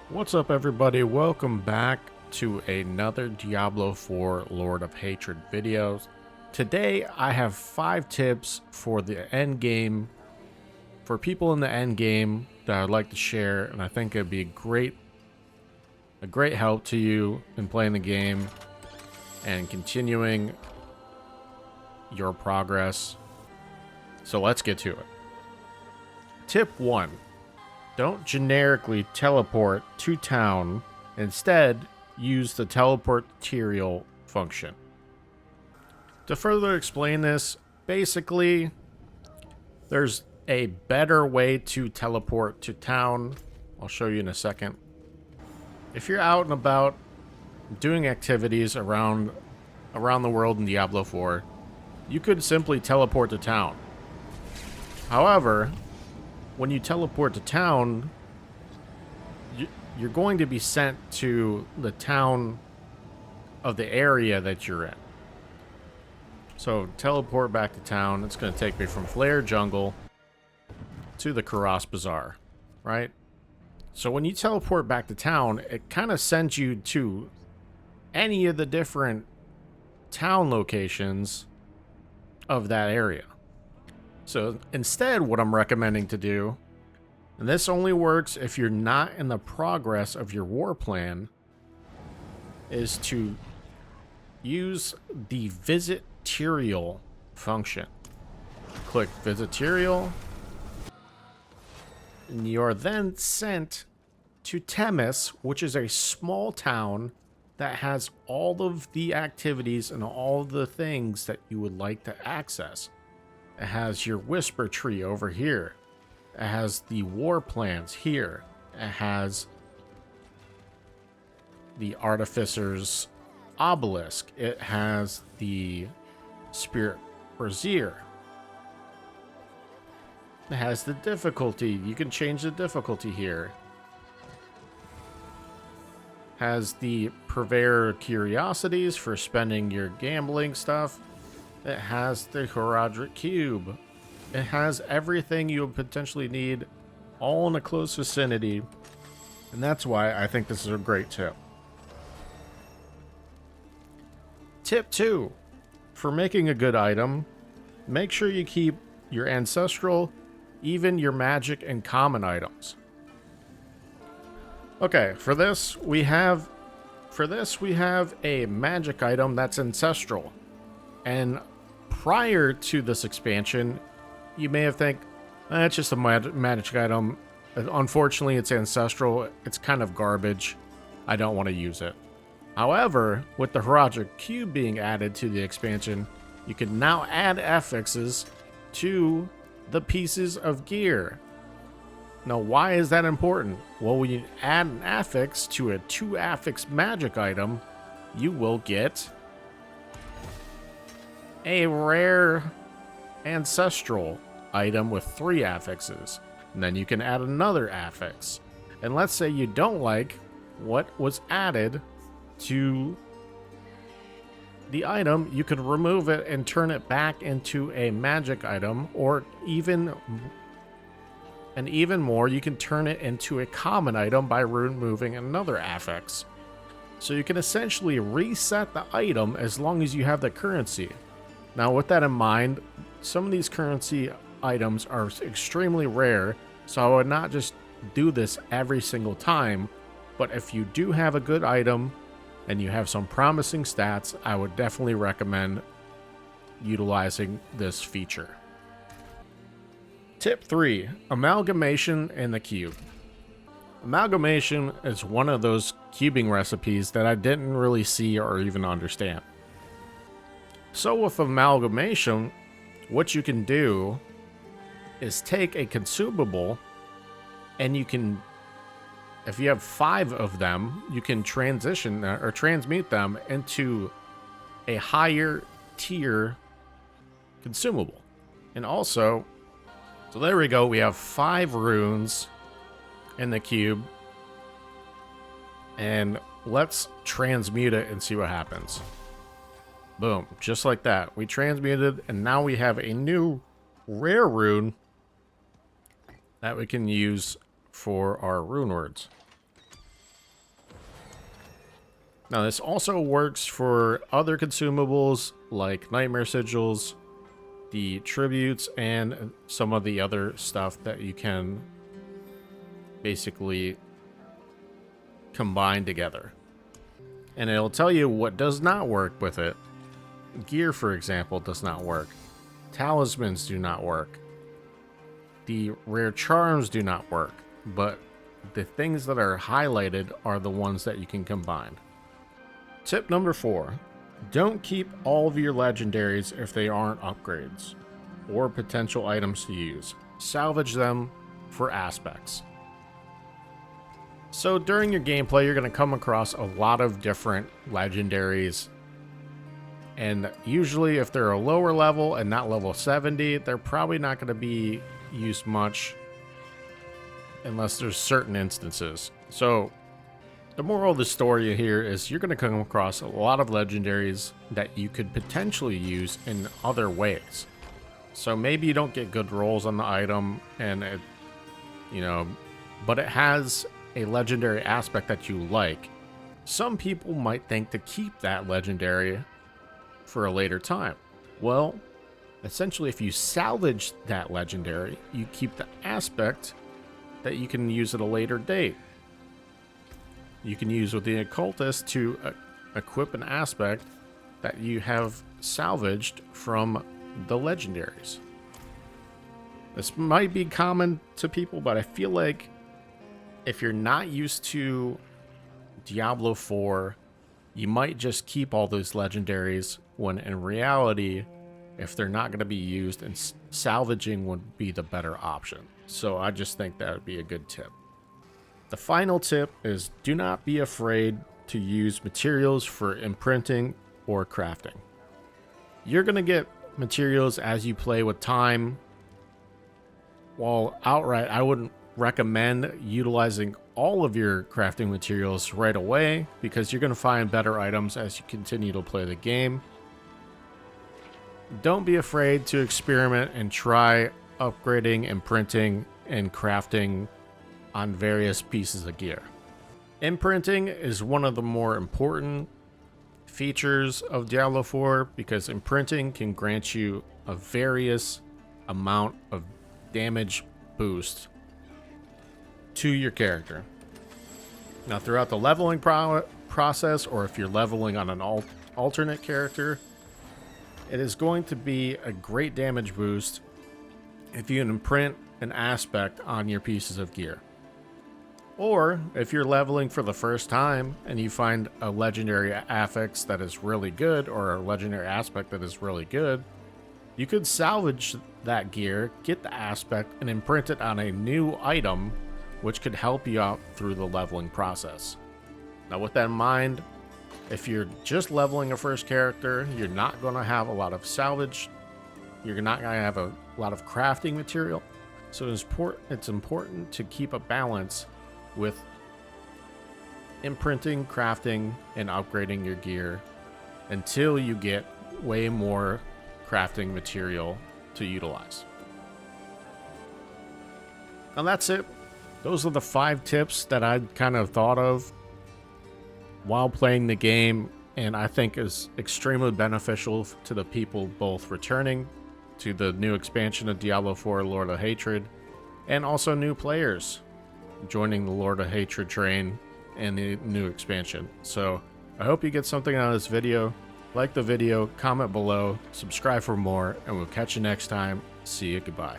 What's up, everybody? Welcome back to another Diablo 4 Lord of Hatred videos. Today I have 5 tips for the end game, for people in the end game that I'd like to share, and I think it'd be a great help to you in playing the game and continuing your progress. So let's get to it. Tip 1. Don't generically teleport to town. Instead, use the teleport material function. To further explain this, basically, there's a better way to teleport to town. I'll show you in a second. If you're out and about doing activities around the world in Diablo 4, you could simply teleport to town. However, when you teleport to town, you're going to be sent to the town of the area that you're in. So teleport back to town. It's going to take me from Flare Jungle to the Karas Bazaar, right? So when you teleport back to town, it kind of sends you to any of the different town locations of that area. So instead, what I'm recommending to do, and this only works if you're not in the progress of your war plan, is to use the Visit Material function. Click Visit Material, and you are then sent to Temis, which is a small town that has all of the activities and all the things that you would like to access. It has your Whisper Tree over here. It has the war plans here. It has the Artificer's Obelisk. It has the Spirit Brazier. It has the difficulty. You can change the difficulty here. Has the Purveyor Curiosities for spending your gambling stuff. It has the Horadric Cube. It has everything you would potentially need, all in a close vicinity. And that's why I think this is a great tip. Tip 2. For making a good item, make sure you keep your ancestral, even your magic and common items. Okay, for this we have a magic item that's ancestral. And prior to this expansion, you may have think, it's just a magic item. Unfortunately, it's ancestral. It's kind of garbage. I don't want to use it. However, with the Horadric Cube being added to the expansion, you can now add affixes to the pieces of gear. Now, why is that important? Well, when you add an affix to a 2-affix magic item, you will get a rare ancestral item with 3 affixes. And then you can add another affix. And let's say you don't like what was added to the item, you could remove it and turn it back into a magic item, or even more, you can turn it into a common item by removing another affix. So you can essentially reset the item as long as you have the currency. Now, with that in mind, some of these currency items are extremely rare, so I would not just do this every single time, but if you do have a good item and you have some promising stats, I would definitely recommend utilizing this feature. Tip 3. Amalgamation in the cube. Amalgamation is one of those cubing recipes that I didn't really see or even understand. So with amalgamation, what you can do is take a consumable, and you can, if you have 5 of them, you can transition or transmute them into a higher tier consumable. And also, so there we go, we have 5 runes in the cube. And let's transmute it and see what happens. Boom, just like that. We transmuted, and now we have a new rare rune that we can use for our rune words. Now, this also works for other consumables like nightmare sigils, the tributes, and some of the other stuff that you can basically combine together. And it'll tell you what does not work with it. Gear, for example, does not work. Talismans do not work. The rare charms do not work, but the things that are highlighted are the ones that you can combine. Tip number 4. Don't keep all of your legendaries if they aren't upgrades or potential items to use. Salvage them for aspects. So during your gameplay, you're going to come across a lot of different legendaries. And usually if they're a lower level and not level 70, they're probably not going to be used much unless there's certain instances. So the moral of the story here is you're going to come across a lot of legendaries that you could potentially use in other ways. So maybe you don't get good rolls on the item and it, but it has a legendary aspect that you like. Some people might think to keep that legendary for a later time. Well, essentially if you salvage that legendary, you keep the aspect that you can use at a later date. You can use with the occultist to equip an aspect that you have salvaged from the legendaries. This might be common to people, but I feel like if you're not used to Diablo 4, you might just keep all those legendaries when in reality, if they're not going to be used, and salvaging would be the better option. So I just think that would be a good tip. The final tip is do not be afraid to use materials for imprinting or crafting. You're going to get materials as you play with time. While outright, I wouldn't recommend utilizing all of your crafting materials right away because you're going to find better items as you continue to play the game. Don't be afraid to experiment and try upgrading, imprinting, and crafting on various pieces of gear. Imprinting is one of the more important features of Diablo 4 because imprinting can grant you a various amount of damage boost to your character. Now, throughout the leveling process, or if you're leveling on an alternate character, it is going to be a great damage boost if you imprint an aspect on your pieces of gear. Or if you're leveling for the first time and you find a legendary affix that is really good or a legendary aspect that is really good, you could salvage that gear, get the aspect, and imprint it on a new item, which could help you out through the leveling process. Now, with that in mind, if you're just leveling a first character, you're not going to have a lot of salvage. You're not going to have a lot of crafting material. So it's important to keep a balance with imprinting, crafting, and upgrading your gear until you get way more crafting material to utilize. And that's it. Those are the 5 tips that I kind of thought of while playing the game, and I think is extremely beneficial to the people both returning to the new expansion of Diablo 4 Lord of Hatred, and also new players joining the Lord of Hatred train and the new expansion. So I hope you get something out of this video. Like the video, comment below, subscribe for more, and we'll catch you next time. See you, goodbye.